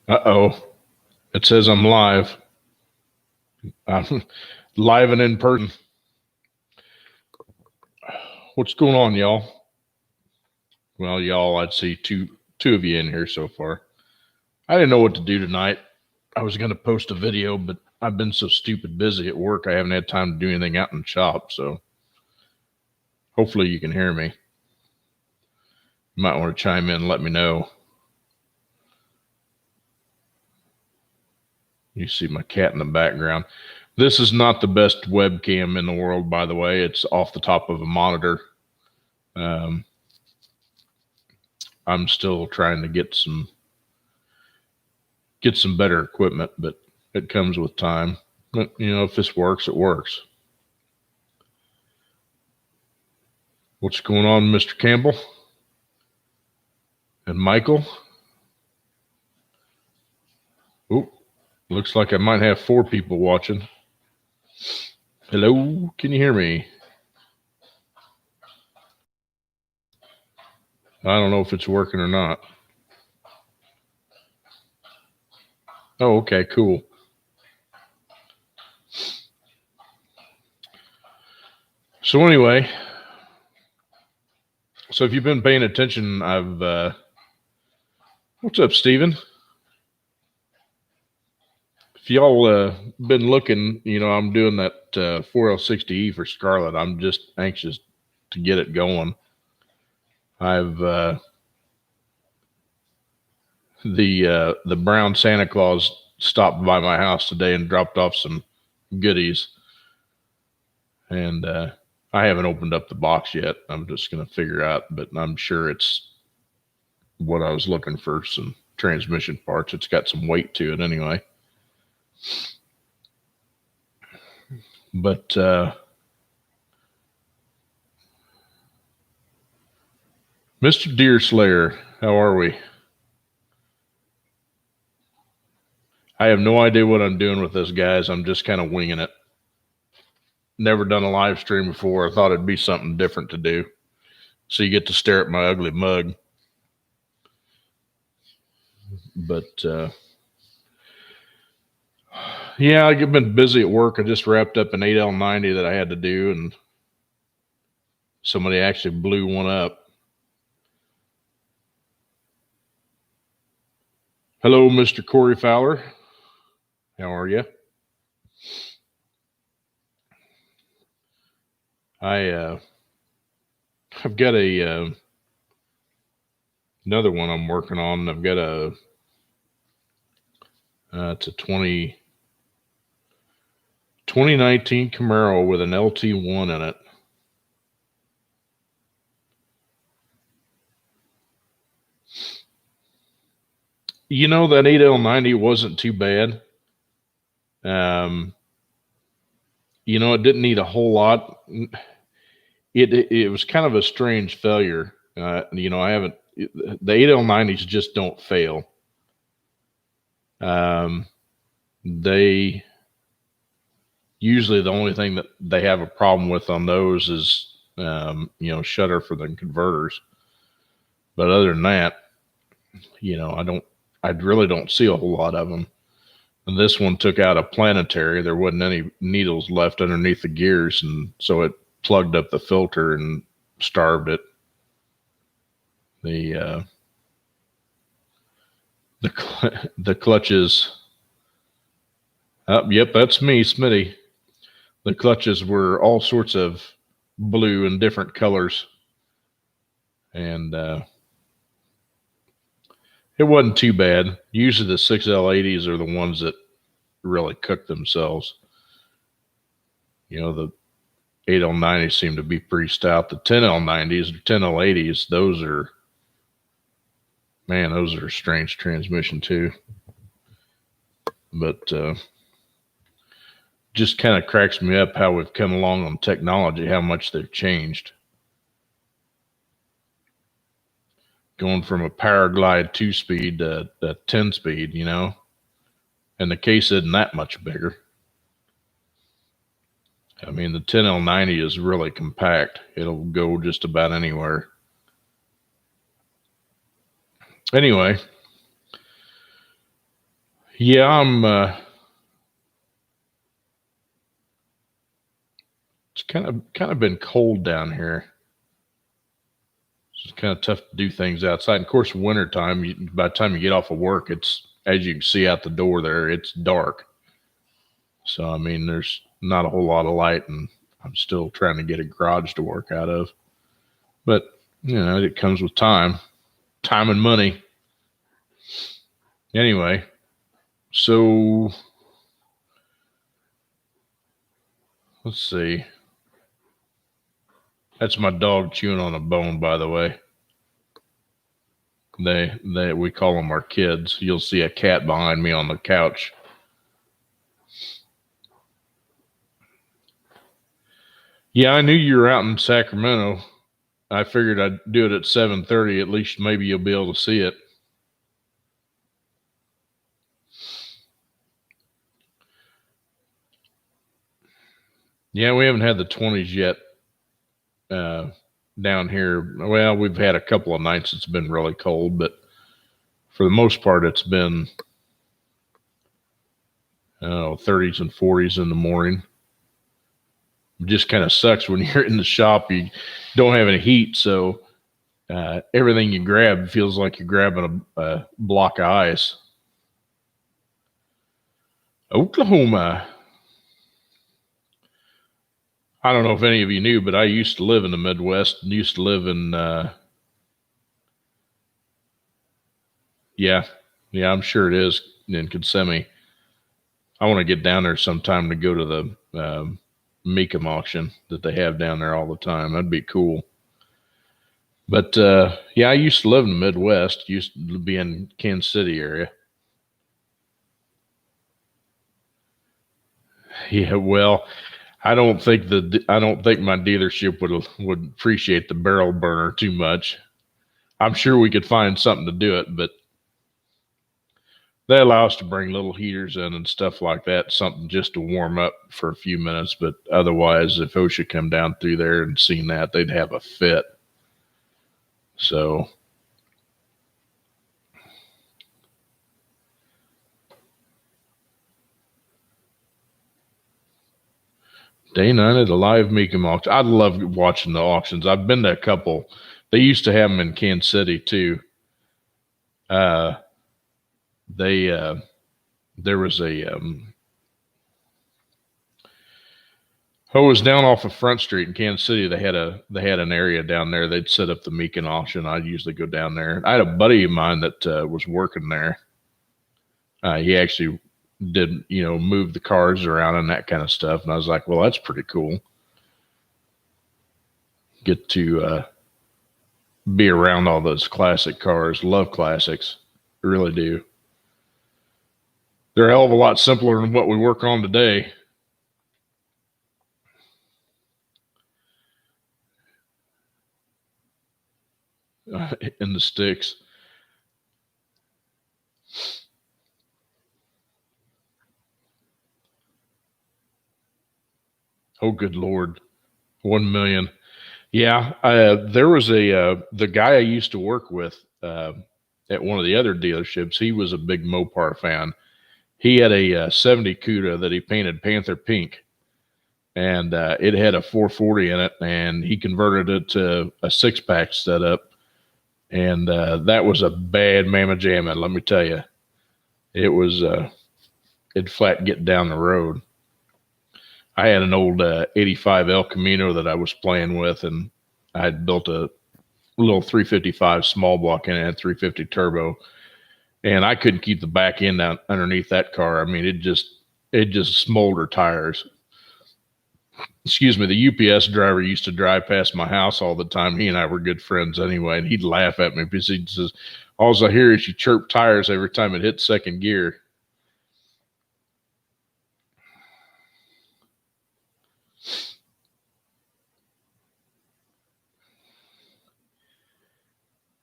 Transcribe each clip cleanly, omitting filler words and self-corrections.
Uh-oh. It says I'm live. I'm live and in person. What's going on, y'all? Well, y'all, I'd see two of you in here so far. I didn't know what to do tonight. I was going to post a video, but I've been so stupid busy at work, I haven't had time to do anything out in the shop, so hopefully you can hear me. You might want to chime in and let me know. You see my cat in the background. This is not the best webcam in the world, by the way. It's off the top of a monitor. I'm still trying to get some better equipment, but it comes with time. But, if this works, it works. What's going on, Mr. Campbell? And Michael? Oh, looks like I might have 4 people watching. Hello, can you hear me? I don't know if it's working or not. Oh, okay, cool. So anyway, if you've been paying attention, what's up, Steven? If y'all been looking, I'm doing that 4L60E for Scarlet. I'm just anxious to get it going. I've the brown Santa Claus stopped by my house today and dropped off some goodies, and I haven't opened up the box yet. I'm just going to figure out, but I'm sure it's what I was looking for, some transmission parts. It's got some weight to it anyway. But Mr. Deer Slayer, how are we? I have no idea what I'm doing with this, guys. I'm just kind of winging it. Never done a live stream before. I thought it'd be something different to do. So you get to stare at my ugly mug. But yeah, I've been busy at work. I just wrapped up an 8L90 that I had to do, and somebody actually blew one up. Hello, Mr. Corey Fowler. How are you? I've got another one I'm working on. I've got it's a 2019 Camaro with an LT1 in it. That 8L90 wasn't too bad. It didn't need a whole lot. It was kind of a strange failure. The 8L90s just don't fail. They usually, the only thing that they have a problem with on those is shutter for the converters. But other than that, I really don't see a whole lot of them. And this one took out a planetary. There wasn't any needles left underneath the gears, and so it plugged up the filter and starved it. The clutches. Yep, that's me, Smitty. The clutches were all sorts of blue and different colors, and it wasn't too bad. Usually the 6L80s are the ones that really cook themselves. The 8L90s seem to be pretty stout. The 10L90s or 10L80s, those are a strange transmission too. But just kind of cracks me up how we've come along on technology, how much they've changed. Going from a Paraglide 2-speed to a 10-speed, and the case isn't that much bigger. I mean, the 10L90 is really compact. It'll go just about anywhere. Anyway, Yeah, it's kind of been cold down here. It's kind of tough to do things outside. And of course, wintertime, by the time you get off of work, it's, as you can see out the door there, it's dark. So, I mean, there's not a whole lot of light, and I'm still trying to get a garage to work out of. But, it comes with time and money. Anyway, so let's see. That's my dog chewing on a bone, by the way. We call them our kids. You'll see a cat behind me on the couch. Yeah, I knew you were out in Sacramento. I figured I'd do it at 7:30. At least maybe you'll be able to see it. Yeah, we haven't had the 20s yet down here. Well, we've had a couple of nights it's been really cold, but for the most part, it's been 30s and 40s in the morning. It just kind of sucks when you're in the shop. You don't have any heat, so everything you grab feels like you're grabbing a block of ice. Oklahoma. I don't know if any of you knew, but I used to live in the Midwest and used to live in, yeah, I'm sure it is in Kissimmee. I want to get down there sometime to go to the Mecum auction that they have down there all the time. That'd be cool. But yeah, I used to live in the Midwest. Used to be in Kansas City area. Yeah, well, I don't think my dealership would appreciate the barrel burner too much. I'm sure we could find something to do it, but they allow us to bring little heaters in and stuff like that, something just to warm up for a few minutes. But otherwise, if OSHA come down through there and seen that, they'd have a fit. So day 9 at a live Mecum auction. I love watching the auctions. I've been to a couple. They used to have them in Kansas City too. They there was a it was down off of Front Street in Kansas City. They had an area down there. They'd set up the Mecum auction. I'd usually go down there. I had a buddy of mine that was working there. He actually did move the cars around and that kind of stuff. And I was like, well, that's pretty cool. Get to be around all those classic cars. Love classics. I really do. They're a hell of a lot simpler than what we work on today. In the sticks. Oh, good Lord. 1 million. Yeah. There was the guy I used to work with at one of the other dealerships. He was a big Mopar fan. He had a 70 Cuda that he painted Panther pink, and it had a 440 in it, and he converted it to a 6-pack setup. And that was a bad mamma jamma, let me tell you. It was it'd flat get down the road. I had an old 85 El Camino that I was playing with, and I had built a little 355 small block and it had 350 turbo, and I couldn't keep the back end out underneath that car. I mean, it just smoldered tires. Excuse me. The UPS driver used to drive past my house all the time. He and I were good friends anyway, and he'd laugh at me because he says, "All I hear is you chirp tires every time it hits second gear."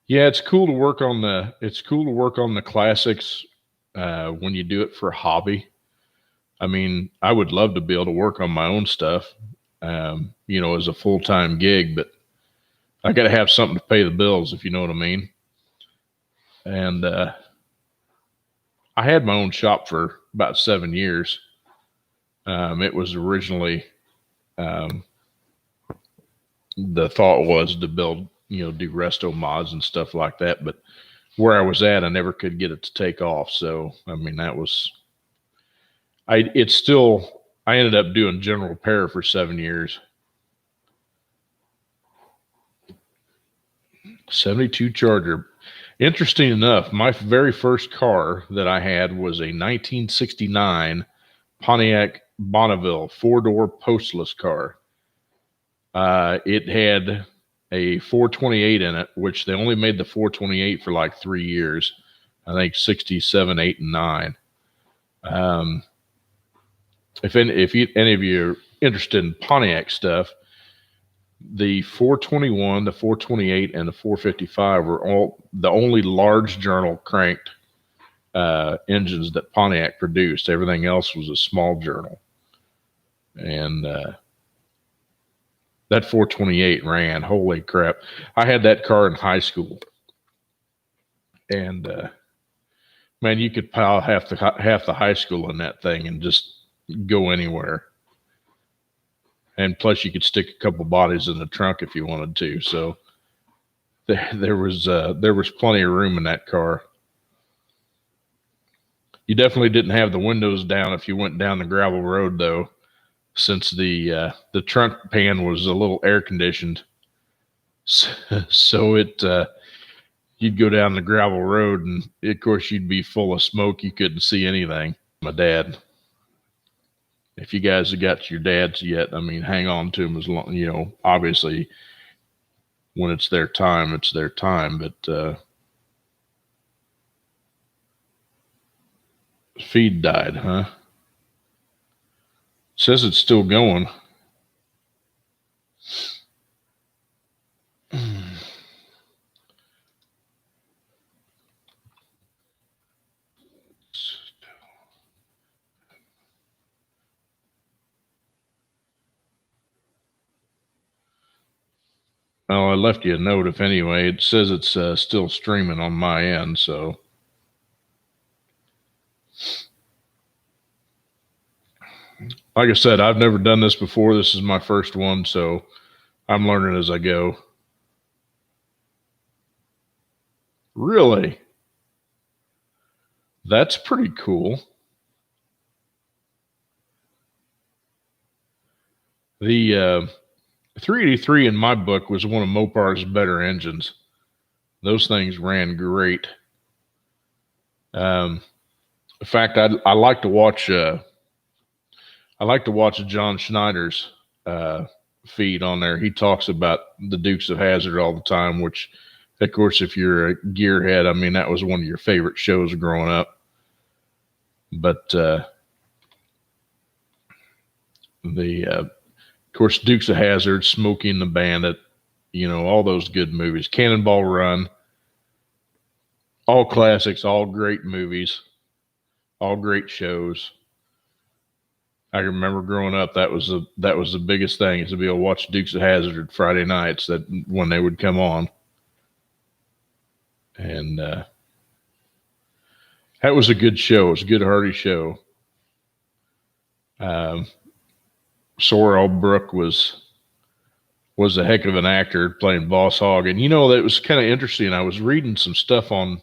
Yeah, it's cool to work on the classics when you do it for a hobby. I mean, I would love to be able to work on my own stuff, as a full-time gig, but I got to have something to pay the bills, if you know what I mean. And I had my own shop for about 7 years. It was originally, um, the thought was to build, do resto mods and stuff like that. But where I was at, I never could get it to take off. So, I mean, I ended up doing general repair for 7 years. 72 Charger. Interesting enough, my very first car that I had was a 1969 Pontiac Bonneville 4-door postless car. It had a 428 in it, which they only made the 428 for like 3 years. I think 67, 8, and 9. If any of you are interested in Pontiac stuff, the 421, the 428, and the 455 were all the only large journal cranked engines that Pontiac produced. Everything else was a small journal. And that 428 ran. Holy crap. I had that car in high school. And man, you could pile half the high school in that thing and just go anywhere. And plus, you could stick a couple bodies in the trunk if you wanted to. So there was plenty of room in that car. You definitely didn't have the windows down if you went down the gravel road, though, since the trunk pan was a little air conditioned. So you'd go down the gravel road, and of course you'd be full of smoke. You couldn't see anything. My dad. If you guys have got your dads yet, I mean, hang on to them as long, obviously when it's their time, it's their time. But feed died, huh? Says it's still going. Oh, I left you a note. If anyway, it says it's still streaming on my end. So, like I said, I've never done this before. This is my first one, so I'm learning as I go. Really? That's pretty cool. The 383 in my book was one of Mopar's better engines. Those things ran great. In fact, I like to watch John Schneider's feed on there. He talks about the Dukes of Hazzard all the time, which, of course, if you're a gearhead, I mean, that was one of your favorite shows growing up. But of course, Dukes of Hazzard, Smokey and the Bandit, all those good movies. Cannonball Run, all classics, all great movies, all great shows. I remember growing up, that was the biggest thing, is to be able to watch Dukes of Hazzard Friday nights when they would come on. And that was a good show. It was a good, hearty show. Sorrel Brook was a heck of an actor playing Boss Hogg. And that was kind of interesting. I was reading some stuff on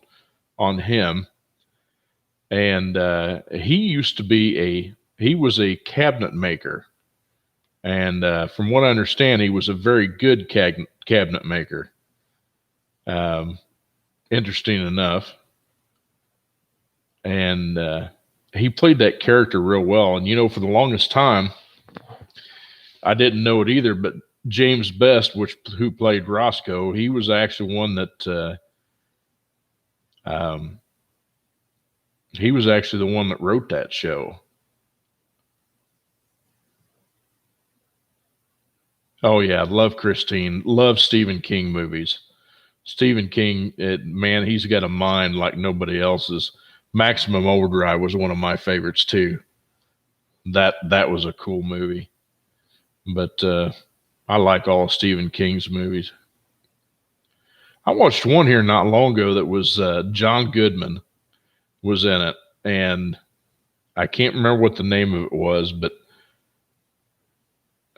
him, and he was a cabinet maker. And from what I understand, he was a very good cabinet maker. Interesting enough. And he played that character real well. And, for the longest time, I didn't know it either, but James Best, who played Roscoe, he was actually one that he was actually the one that wrote that show. Oh yeah, love Christine, love Stephen King movies. Stephen King, man, he's got a mind like nobody else's. Maximum Overdrive was one of my favorites too. That was a cool movie. But I like all of Stephen King's movies. I watched one here not long ago that was John Goodman was in it. and I can't remember what the name of it was, but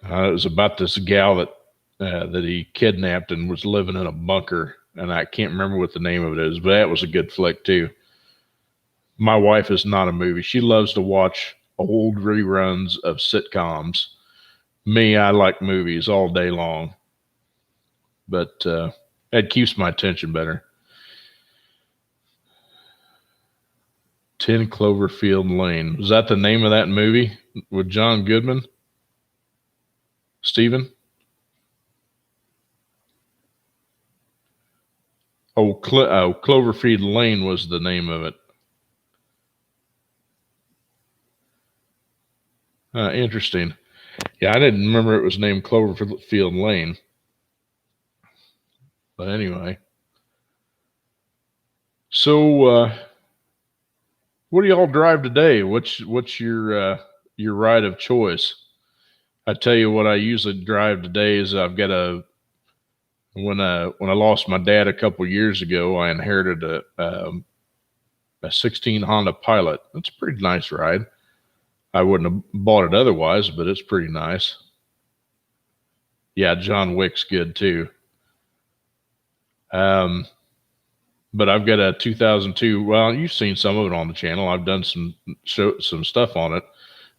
it was about this gal that he kidnapped and was living in a bunker, and I can't remember what the name of it is, but that was a good flick too. My wife is not a movie. She loves to watch old reruns of sitcoms. Me, I like movies all day long, but it keeps my attention better. 10 Cloverfield Lane. Was that the name of that movie with John Goodman? Steven? Cloverfield Lane was the name of it. Interesting. Yeah, I didn't remember it was named Cloverfield Lane. But anyway. So, what do y'all drive today? What's your ride of choice? I tell you what I usually drive today is I've got when I lost my dad a couple years ago, I inherited a 16 Honda Pilot. It's a pretty nice ride. I wouldn't have bought it otherwise, but it's pretty nice. Yeah, John Wick's good too. But I've got a 2002. Well, you've seen some of it on the channel. I've done some stuff on it.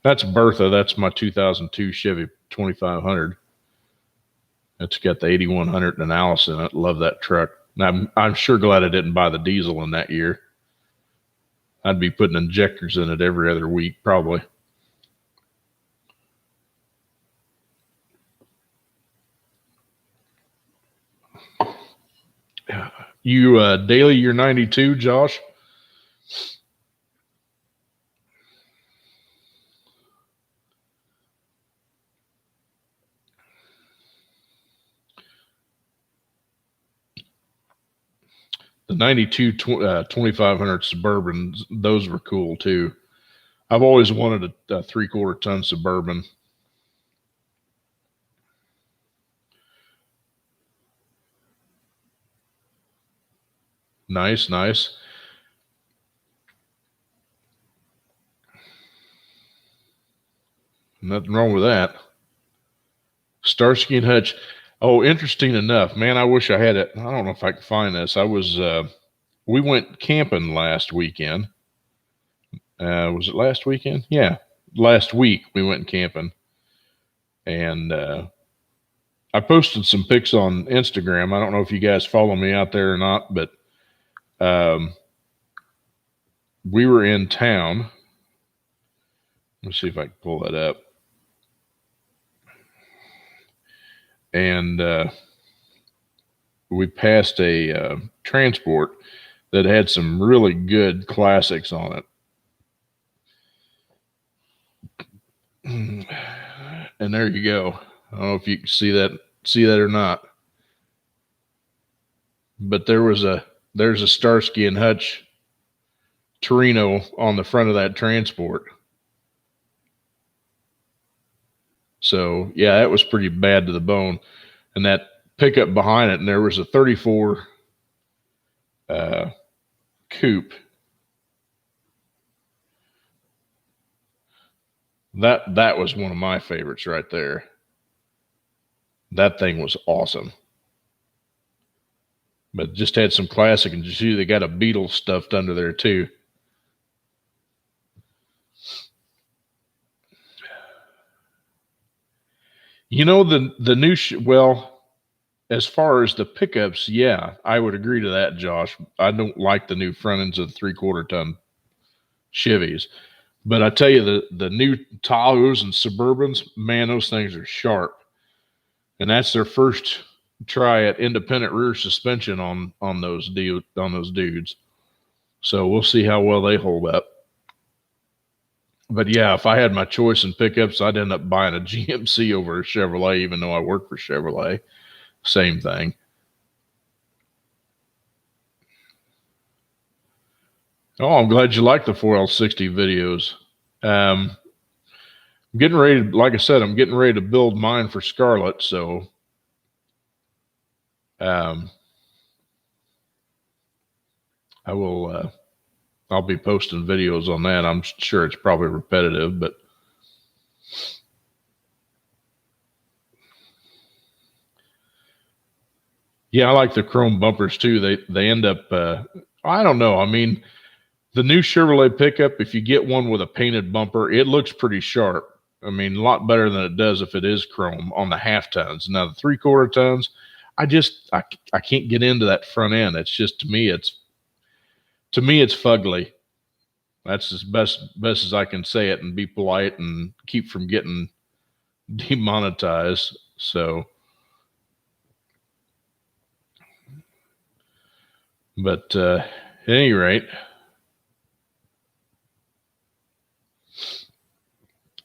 That's Bertha. That's my 2002 Chevy 2500. It's got the 8100 and an Alice in it. Love that truck. And I'm sure glad I didn't buy the diesel in that year. I'd be putting injectors in it every other week, probably. You Daily, you're 92, Josh? The 92 2500 Suburbans, those were cool too. I've always wanted a 3/4 ton Suburban. Nice. Nothing wrong with that. Starsky and Hutch. Oh, interesting enough, man. I wish I had it. I don't know if I could find this. We went camping last weekend. Was it last weekend? Yeah, last week we went camping, and I posted some pics on Instagram. I don't know if you guys follow me out there or not, but we were in town. Let's see if I can pull that up. And we passed a transport that had some really good classics on it. And there you go. I don't know if you can see that or not. But there's a Starsky and Hutch Torino on the front of that transport. So yeah, that was pretty bad to the bone. And that pickup behind it, and there was a 34 coupe. That was one of my favorites right there. That thing was awesome. But just had some classic, and you see they got a Beetle stuffed under there too. You know, the new well, as far as the pickups, yeah, I would agree to that, Josh. I don't like the new front ends of the 3/4 ton Chevys, but I tell you, the new Tahoes and Suburbans, man, those things are sharp, and that's their first try at independent rear suspension on those dudes. So we'll see how well they hold up. But yeah, if I had my choice in pickups, I'd end up buying a GMC over a Chevrolet, even though I work for Chevrolet. Same thing. Oh, I'm glad you like the 4L60 videos. I'm getting ready, like I said, I'm getting ready to build mine for Scarlett. So I will I'll be posting videos on that. I'm sure it's probably repetitive, but yeah, I like the chrome bumpers too. They end up I don't know. I mean, the new Chevrolet pickup, if you get one with a painted bumper, it looks pretty sharp. I mean, a lot better than it does if it is chrome on the half tons. Now the 3/4 tons, I can't get into that front end. It's just to me it's fugly. That's as best as I can say it and be polite and keep from getting demonetized. So, but at any rate,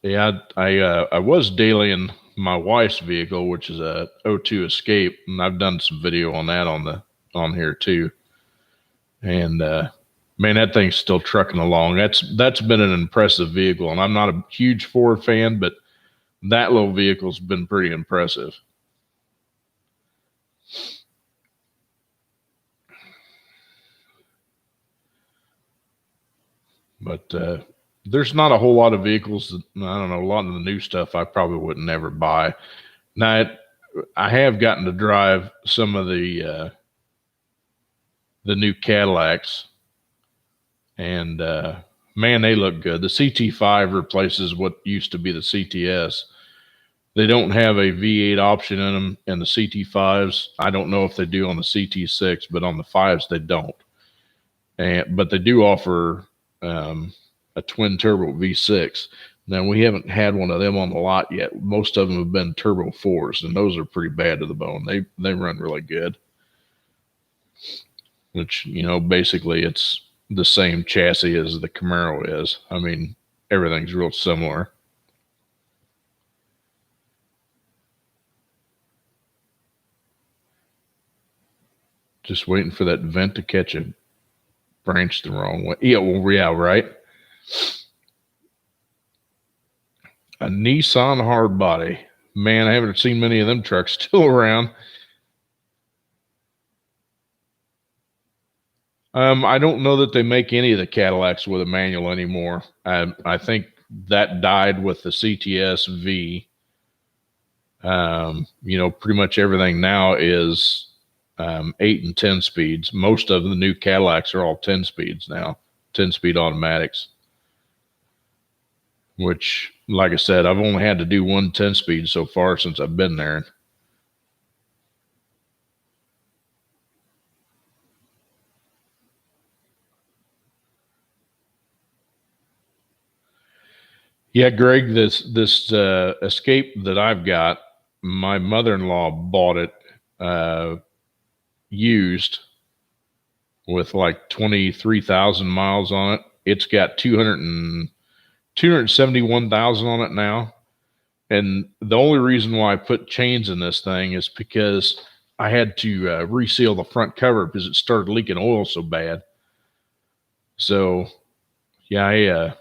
yeah, I was dailying my wife's vehicle, which is a '02 Escape, and I've done some video on that on here too. And man, that thing's still trucking along. That's been an impressive vehicle, and I'm not a huge Ford fan, but that little vehicle's been pretty impressive. But there's not a whole lot of vehicles that, I don't know, a lot of the new stuff I probably would never buy. Now, I have gotten to drive some of the new Cadillacs, and man, they look good. The CT5 replaces what used to be the CTS. They don't have a V8 option in them in the CT5s. I don't know if they do on the CT6, but on the 5s they don't. But they do offer a twin turbo V6. Now we haven't had one of them on the lot yet. Most of them have been turbo 4s, and those are pretty bad to the bone. They run really good. Which, you know, basically it's the same chassis as the Camaro is. I mean, everything's real similar. Just waiting for that vent to catch a branch the wrong way. Yeah, well, yeah, right. A Nissan hardbody. Man, I haven't seen many of them trucks still around. I don't know that they make any of the Cadillacs with a manual anymore. I think that died with the CTS V. You know, pretty much everything now is 8 and 10 speeds. Most of the new Cadillacs are all 10 speeds now, 10-speed automatics. Which, like I said, I've only had to do one 10-speed so far since I've been there. Yeah, Greg, this Escape that I've got, my mother-in-law bought it used with like 23,000 miles on it. It's got 271,000 on it now. And the only reason why I put chains in this thing is because I had to reseal the front cover because it started leaking oil so bad. So, yeah,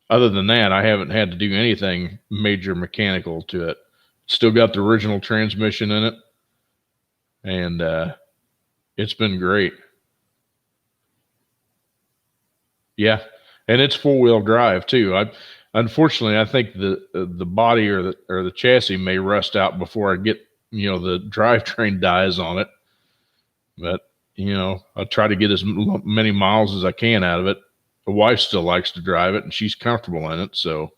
other than that, I haven't had to do anything major mechanical to it. Still got the original transmission in it, and it's been great. Yeah, and it's 4-wheel drive too. Unfortunately, I think the body or the chassis may rust out before I get, you know, the drivetrain dies on it. But, you know, I try to get as many miles as I can out of it. The wife still likes to drive it, and she's comfortable in it. So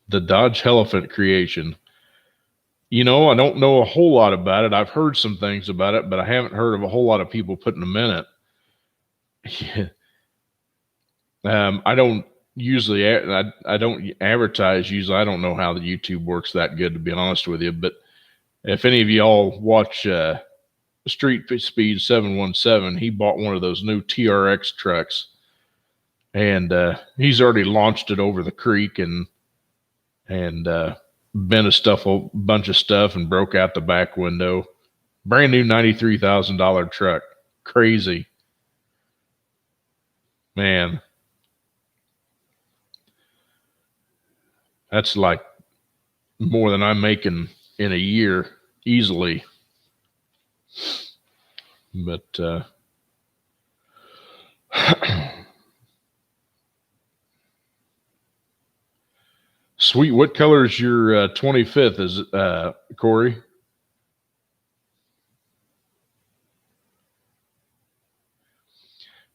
the Dodge Elephant creation. You know, I don't know a whole lot about it. I've heard some things about it, but I haven't heard of a whole lot of people putting them in it. I don't usually, I don't advertise usually. I don't know how the YouTube works that good, to be honest with you. But if any of y'all watch Street Speed 717, he bought one of those new TRX trucks, and he's already launched it over the creek and bent a bunch of stuff and broke out the back window. Brand new $93,000 truck. Crazy, man. That's like more than I'm making in a year easily. But sweet. What color is your 25th? Is it Corey?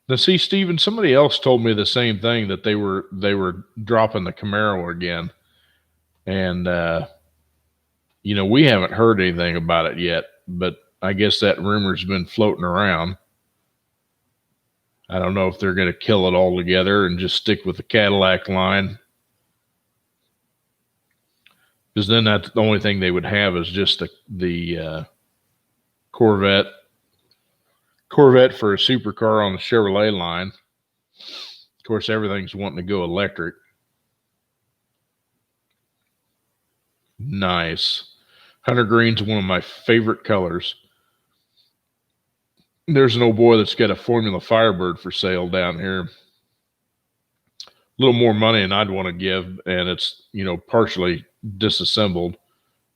Now, see, Steven, somebody else told me the same thing, that they were dropping the Camaro again, and we haven't heard anything about it yet. But I guess that rumor's been floating around. I don't know if they're going to kill it altogether and just stick with the Cadillac line, because then that's the only thing they would have is just the Corvette for a supercar on the Chevrolet line. Of course, everything's wanting to go electric. Nice. Hunter green's one of my favorite colors. There's an old boy that's got a Formula Firebird for sale down here. A little more money than I'd want to give, and it's, partially disassembled.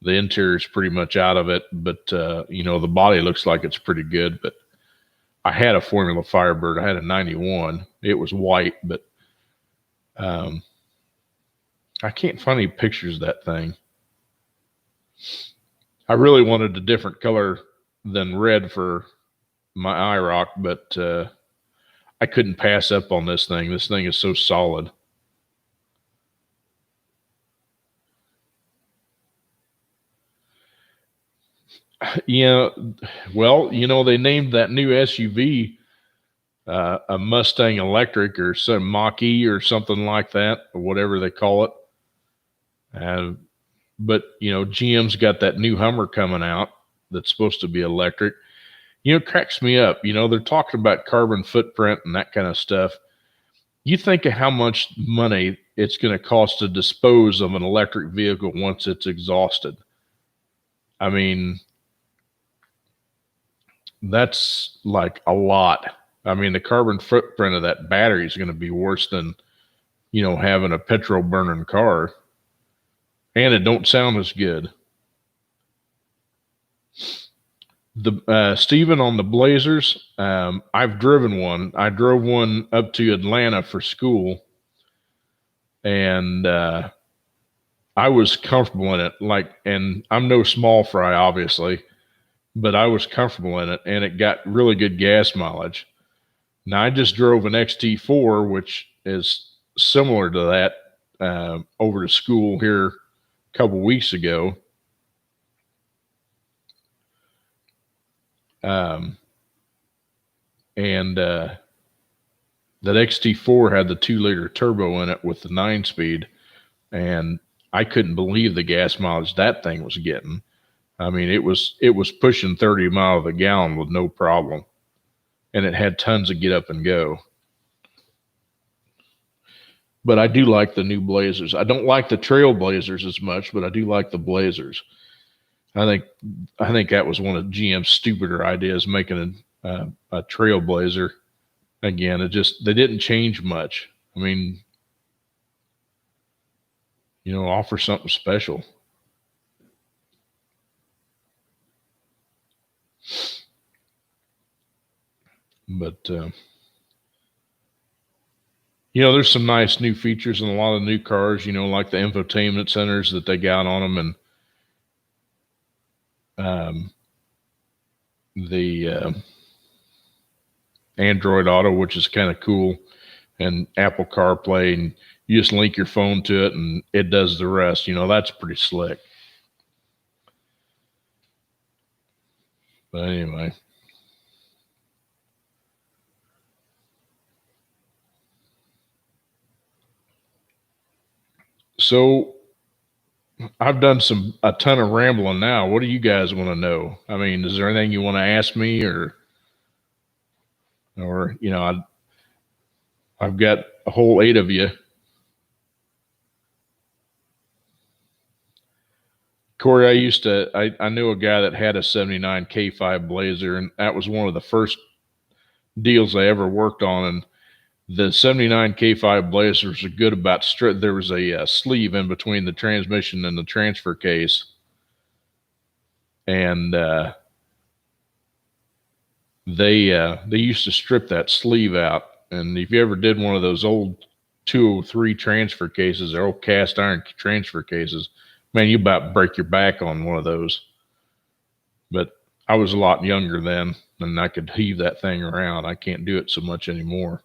The interior's pretty much out of it, but the body looks like it's pretty good. But I had a Formula Firebird. I had a 91. It was white, but I can't find any pictures of that thing. I really wanted a different color than red for my IROC, but I couldn't pass up on this thing. This thing is so solid. Yeah, well, they named that new SUV a Mustang Electric or some Mach-E or something like that, or whatever they call it. But GM's got that new Hummer coming out that's supposed to be electric. It cracks me up. They're talking about carbon footprint and that kind of stuff. You think of how much money it's going to cost to dispose of an electric vehicle once it's exhausted. I mean, that's like a lot. I mean, the carbon footprint of that battery is going to be worse than, having a petrol burning car. And it don't sound as good. The Stephen, on the Blazers, I've driven one. I drove one up to Atlanta for school, and I was comfortable in it. And I'm no small fry, obviously, but I was comfortable in it, and it got really good gas mileage. Now, I just drove an XT4, which is similar to that, over to school here a couple weeks ago. And that XT4 had the 2-liter turbo in it with the 9-speed, and I couldn't believe the gas mileage that thing was getting. I mean, it was pushing 30 miles a gallon with no problem, and it had tons of get up and go. But I do like the new Blazers. I don't like the Trailblazers as much, but I do like the Blazers. I think that was one of GM's stupider ideas, making a Trailblazer. Again, they didn't change much. I mean, offer something special. But there's some nice new features in a lot of new cars. Like the infotainment centers that they got on them, and the Android Auto, which is kind of cool, and Apple CarPlay, and you just link your phone to it and it does the rest. That's pretty slick. But anyway. So I've done a ton of rambling now. What do you guys want to know? I mean, is there anything you want to ask me, or I've got a whole 8 of you. Corey, I knew a guy that had a 79 K5 Blazer, and that was one of the first deals I ever worked on. And the 79 K5 Blazers are good about there was a sleeve in between the transmission and the transfer case. And they used to strip that sleeve out. And if you ever did one of those old 203 transfer cases, they're old cast iron transfer cases, man, you about break your back on one of those. But I was a lot younger then, and I could heave that thing around. I can't do it so much anymore.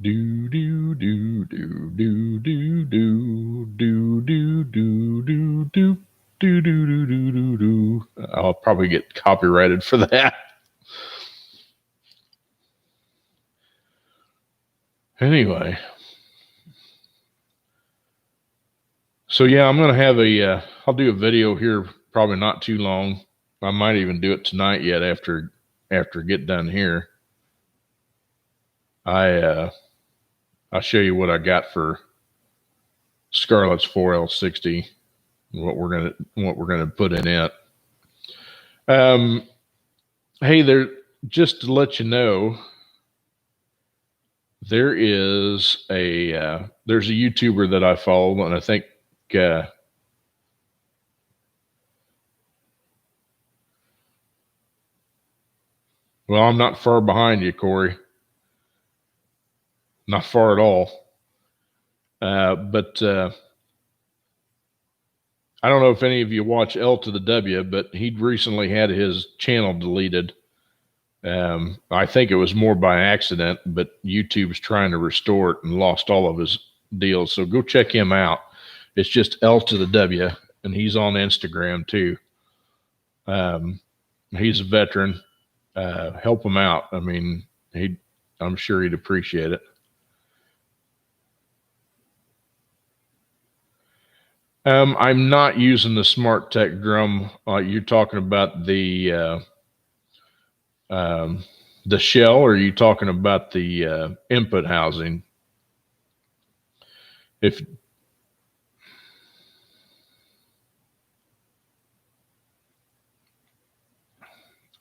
Do do do do do do do do do do do do do do do do do do. I'll probably get copyrighted for that. Anyway, so yeah, I'm gonna have I'll do a video here, probably not too long. I might even do it tonight yet after I get done here. I'll show you what I got for Scarlett's 4L60, what we're gonna put in it. Hey there, just to let you know, there's a YouTuber that I follow, and I think well, I'm not far behind you, Corey. Not far at all. But I don't know if any of you watch L to the W, but he'd recently had his channel deleted. I think it was more by accident, but YouTube's trying to restore it and lost all of his deals. So go check him out. It's just L to the W, and he's on Instagram too. He's a veteran. Help him out. I mean, I'm sure he'd appreciate it. I'm not using the Smart Tech drum. You're talking about the shell, or are you talking about the input housing? If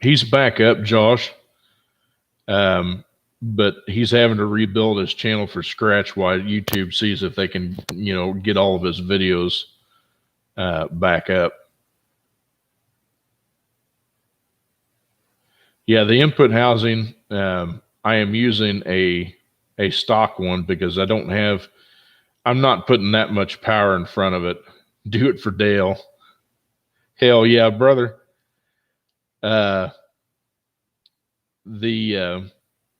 he's back up, Josh, but he's having to rebuild his channel from scratch while YouTube sees if they can, get all of his videos back up. Yeah, the input housing, I am using a stock one because I'm not putting that much power in front of it. Do it for Dale. Hell yeah, brother. I'm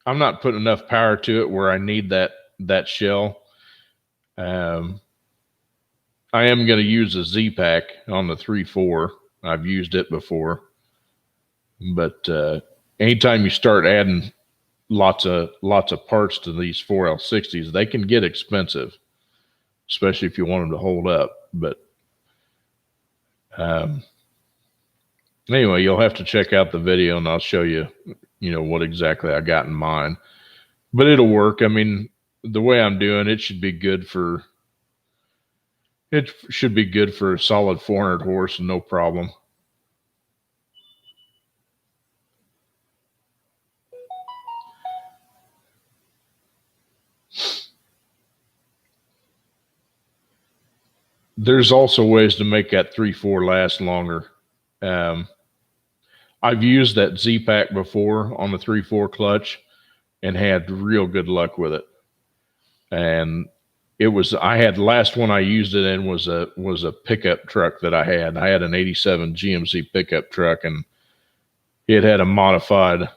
not putting enough power to it where I need that shell. I am going to use a Z-Pack on the 3.4. I've used it before. But anytime you start adding lots of parts to these 4L60s, they can get expensive, especially if you want them to hold up. But anyway, you'll have to check out the video, and I'll show you, what exactly I got in mind. But it'll work. I mean, the way I'm doing it should be good for a solid 400 horse, no problem. There's also ways to make that 3.4 last longer. I've used that Z-Pack before on the 3.4 clutch and had real good luck with it. And the last one I used it in was a pickup truck that I had. I had an 87 GMC pickup truck, and it had a modified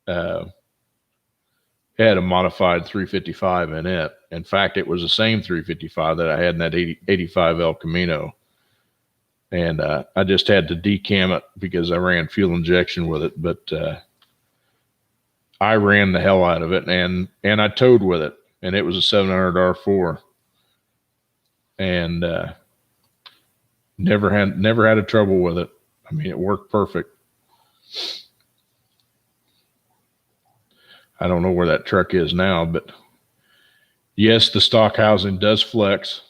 355 in it. In fact, it was the same 355 that I had in that 85 El Camino. And I just had to decam it because I ran fuel injection with it. But I ran the hell out of it, and I towed with it. And it was a 700 R4. And never had a trouble with it. I mean, it worked perfect. I don't know where that truck is now, but yes, the stock housing does flex.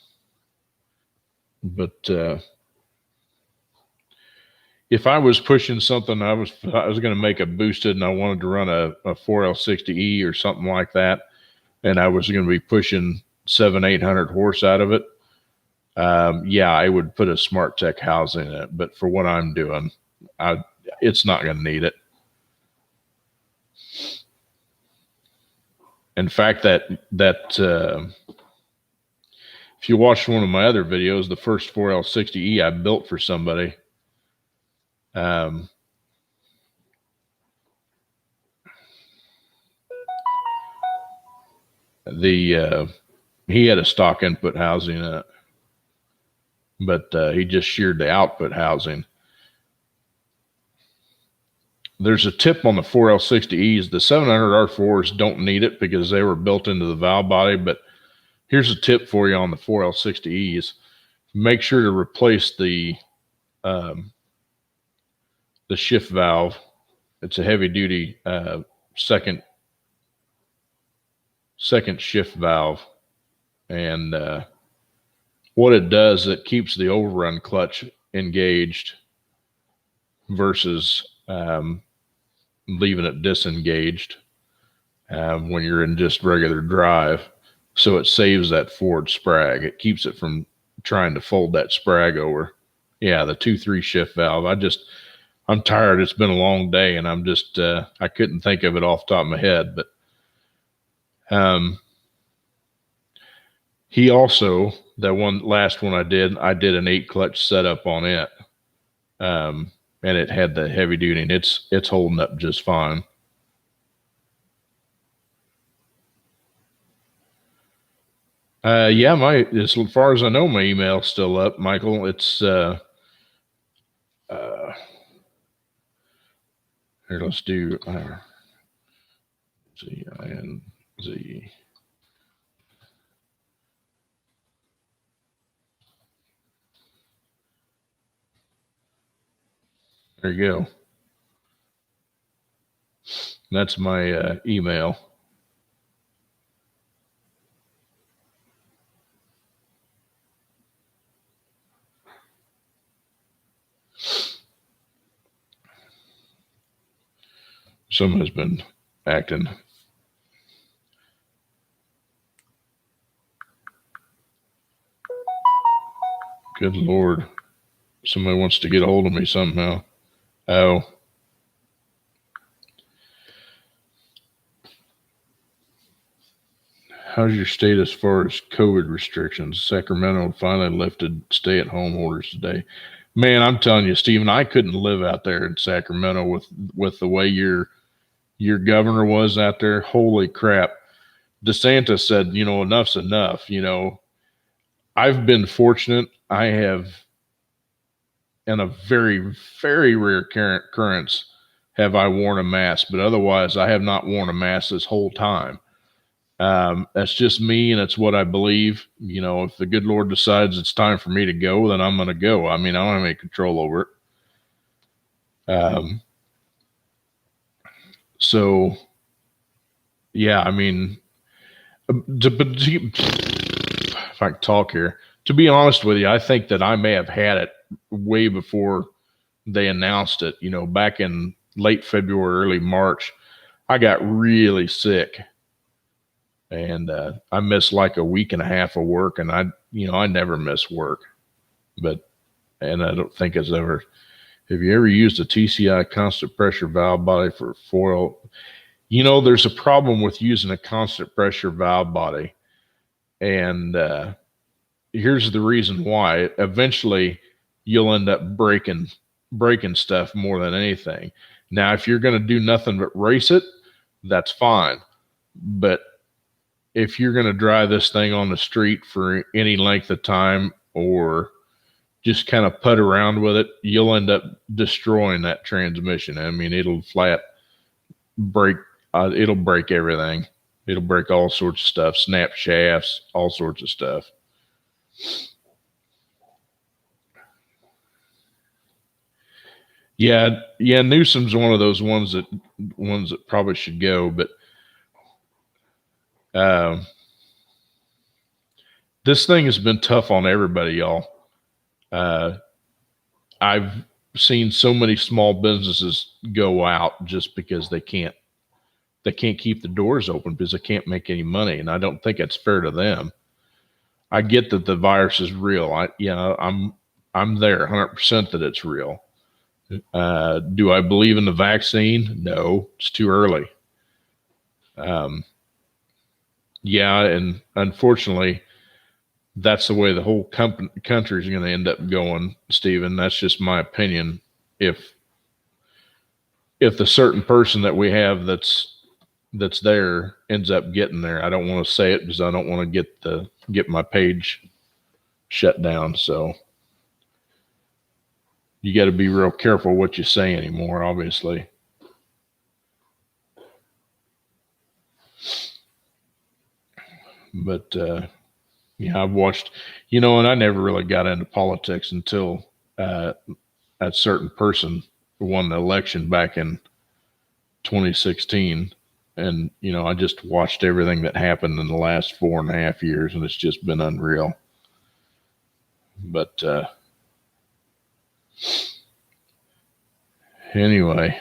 But if I was pushing something, I was going to make a boosted, and I wanted to run a 4L60E or something like that, and I was going to be pushing 700-800 horse out of it, yeah, I would put a Smart Tech housing in it. But for what I'm doing, it's not going to need it. In fact, if you watch one of my other videos, the first 4L60E I built for somebody, he had a stock input housing in it, but he just sheared the output housing. There's a tip on the 4L60Es. The 700R4s don't need it because they were built into the valve body, but here's a tip for you on the 4L60Es. Make sure to replace the shift valve. It's a heavy duty second shift valve, and what it does, it keeps the overrun clutch engaged versus leaving it disengaged when you're in just regular drive. So it saves that forward sprag. It keeps it from trying to fold that sprag over. Yeah, the 2-3 shift valve. I'm tired. It's been a long day, and I'm just I couldn't think of it off the top of my head. But he also, that last one I did an 8 clutch setup on it, and it had the heavy duty, and it's holding up just fine. Yeah, as far as I know, my email's still up, Michael. It's here. Let's do ZINZ. There you go. That's my email. Someone's been acting. Good Lord. Somebody wants to get a hold of me somehow. Oh. How's your state as far as COVID restrictions? Sacramento finally lifted stay-at-home orders today. Man, I'm telling you, Stephen, I couldn't live out there in Sacramento with the way your governor was out there. Holy crap. DeSantis said, enough's enough. I've been fortunate. I have, in a very, very rare occurrence, have I worn a mask, but otherwise I have not worn a mask this whole time. That's just me, and it's what I believe. If the good Lord decides it's time for me to go, then I'm going to go. I mean, I don't have any control over it. So, yeah, I mean, if I can talk here, to be honest with you, I think that I may have had it way before they announced it. Back in late February, early March, I got really sick. And I missed like a week and a half of work, and I never miss work. And I don't think it's ever. Have you ever used a TCI constant pressure valve body for foil? There's a problem with using a constant pressure valve body, and here's the reason why. Eventually, you'll end up breaking stuff more than anything. Now, if you're going to do nothing but race it, that's fine, but if you're going to drive this thing on the street for any length of time or just kind of putt around with it, you'll end up destroying that transmission. I mean, it'll flat break. It'll break everything. It'll break all sorts of stuff, snap shafts, all sorts of stuff. Yeah. Newsom's one of those ones that probably should go, but this thing has been tough on everybody, y'all. I've seen so many small businesses go out just because they can't keep the doors open because they can't make any money. And I don't think it's fair to them. I get that the virus is real. I'm there 100% that it's real. Do I believe in the vaccine? No, it's too early. Yeah, and unfortunately, that's the way the whole country is going to end up going, Stephen. That's just my opinion. If the certain person that we have that's there ends up getting there, I don't want to say it because I don't want to get my page shut down. So you got to be real careful what you say anymore, obviously. But yeah, I've watched, and I never really got into politics until a certain person won the election back in 2016. And, I just watched everything that happened in the last 4.5 years, and it's just been unreal. But anyway.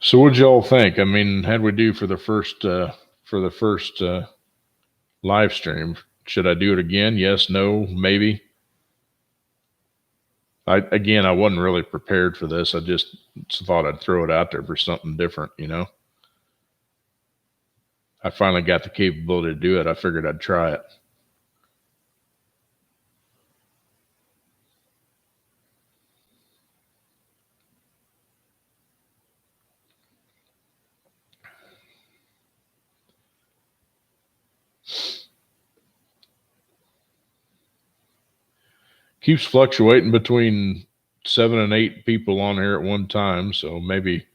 So what'd y'all think? I mean, how'd we do for the first live stream? Should I do it again? Yes, no, maybe. I wasn't really prepared for this. I just thought I'd throw it out there for something different, I finally got the capability to do it. I figured I'd try it. Keeps fluctuating between 7 and 8 people on here at one time. So maybe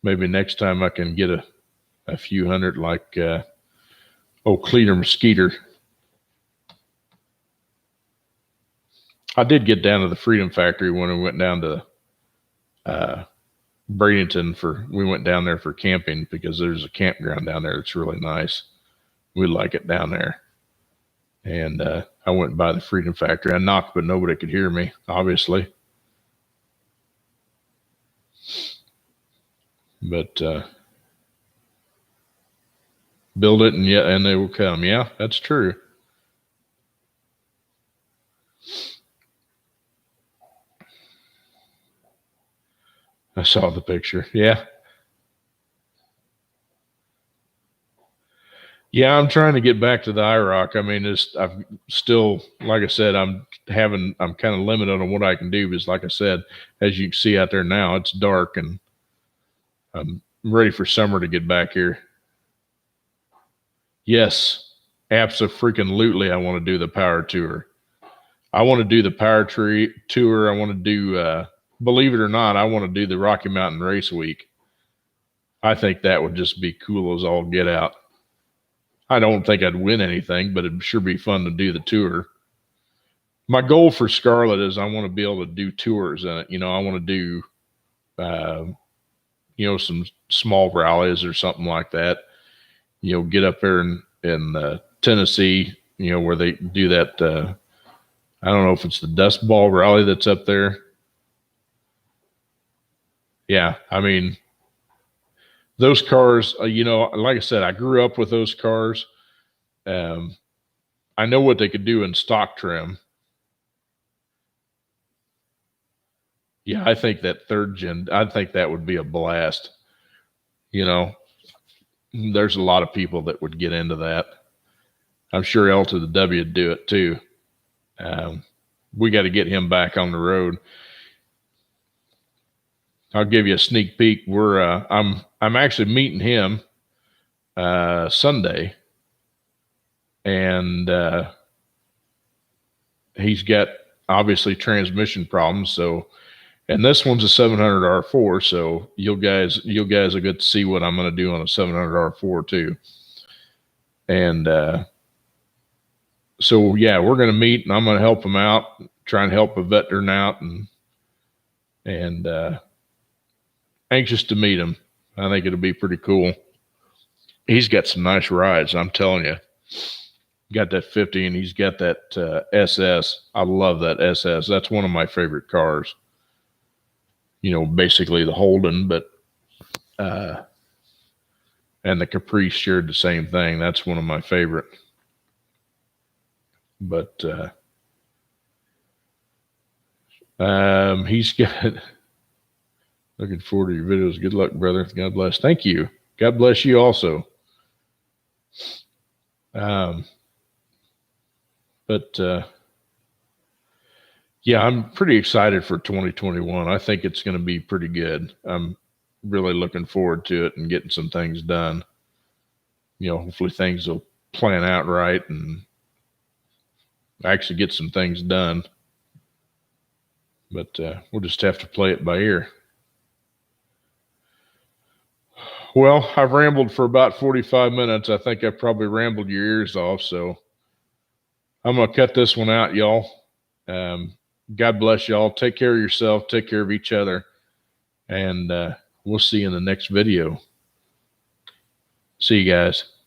next time I can get a few hundred like Cleater Mosquito. I did get down to the Freedom Factory when we went down to Bradenton we went down there for camping because there's a campground down there that's really nice. We like it down there. And I went by the Freedom Factory. I knocked, but nobody could hear me, obviously. But build it and they will come. Yeah, that's true. I saw the picture. Yeah. Yeah, I'm trying to get back to the IROC. I mean, I've still, like I said, I'm kind of limited on what I can do because, like I said, as you can see out there now, it's dark and I'm ready for summer to get back here. Yes, absolutely. I want to do the power tour. I want to do the power tree tour. I want to do, believe it or not, I want to do the Rocky Mountain Race Week. I think that would just be cool as all get out. I don't think I'd win anything, but it'd sure be fun to do the tour. My goal for Scarlet is I want to be able to do tours in it. I want to do, some small rallies or something like that. Get up there in Tennessee, where they do that. I don't know if it's the Dust Ball rally that's up there. Yeah, I mean, those cars, like I said, I grew up with those cars. I know what they could do in stock trim. Yeah, I think that third gen, I think that would be a blast. There's a lot of people that would get into that. I'm sure L to the W would do it too. We got to get him back on the road. I'll give you a sneak peek. I'm actually meeting him Sunday, and he's got obviously transmission problems. So, and this one's a 700 R4. So you guys will get to see what I'm going to do on a 700 R4 too. And so yeah, we're going to meet, and I'm going to help him out, try and help a veteran out, and anxious to meet him. I think it'll be pretty cool. He's got some nice rides, I'm telling you. Got that 50 and he's got that SS. I love that SS. That's one of my favorite cars. Basically the Holden, but And the Caprice shared the same thing. That's one of my favorite. But he's got, looking forward to your videos. Good luck, brother. God bless. Thank you. God bless you also. But yeah, I'm pretty excited for 2021. I think it's going to be pretty good. I'm really looking forward to it and getting some things done. You know, hopefully things will plan out right and actually get some things done. But we'll just have to play it by ear. Well, I've rambled for about 45 minutes. I think I probably rambled your ears off. So I'm going to cut this one out, y'all. God bless y'all. Take care of yourself. Take care of each other. And we'll see you in the next video. See you guys.